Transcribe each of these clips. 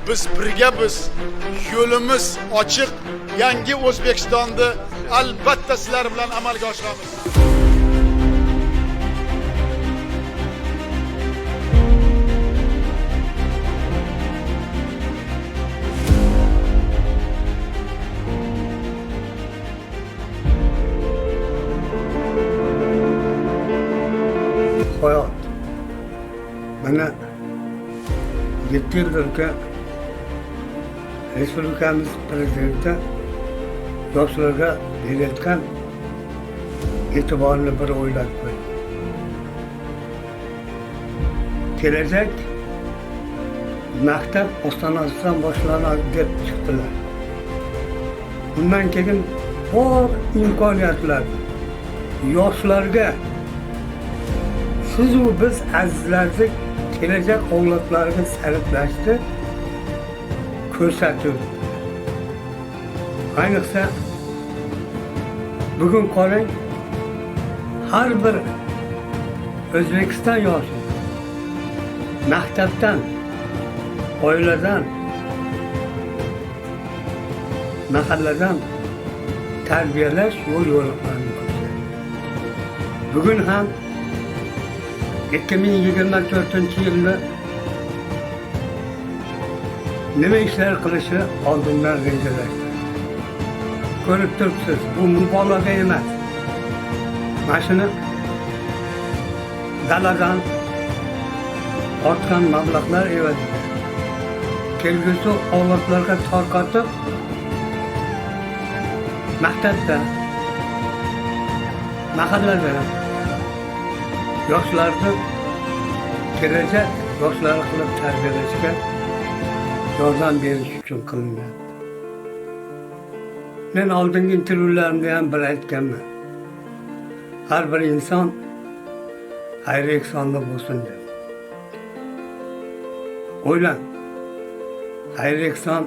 biz birgamiz, yo'limiz ochiq. Yangi O'zbekistonni albatta sizlar bilan amalga oshiramiz. Hayat. Mana 7 yıldır Respublikamiz Prezidenti yoshlarga berayotgan e'tiborni bir o'ylab qo'y. Kelajak maktab ostonasidan boshlanadi deb chiqdilar. Bundan keyin bor imkoniyatlar yoshlarga siz u biz azizlarni kelajak avlodlariga sarflashni ko'rsatib. Ayniqsa bugun qarang, har bir O'zbekiston yoshi maktabdan, oiladan, mahalladan tarbiyalash yo'l-yo'riqlarini ko'rsatadi. Bugun ham 2024-yilda nima ishlar qilishi oldindan rejalashdi. Ko'rib turibsiz, bu mubolag'a emas. Mashina daladan ortgan mablag'lar evaziga kelgusi avlodlarga tarqatib, maktabda, mahallada yoshlarni kelajak yoshlari qilib tarbiyalashga yordam berish uchun qilingan. Men oldingi intervyularimda ham bir aytganman. Har bir inson xayr-ehsonli bo'lsin deb. O'ylang, xayr-ehson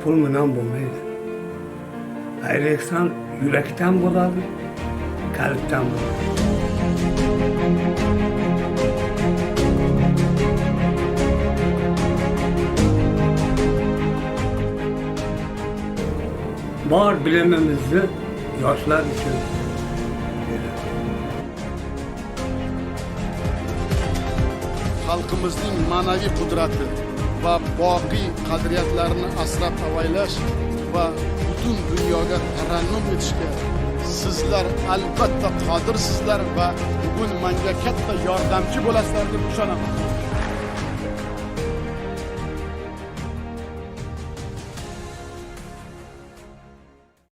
pul bilan bo'lmaydi. Xayr-ehson yurakdan bo'ladi, qalbdan bo'ladi. Bor bilimimizni yoshlar uchun xalqimizning ma'naviy qudrati va boqiy qadriyatlarini asrab avaylash va butun dunyoga tarannum etishga sizlar albatta qodirsizlar va bugun menga katta yordamchi bo'lasizlar deb ishonaman.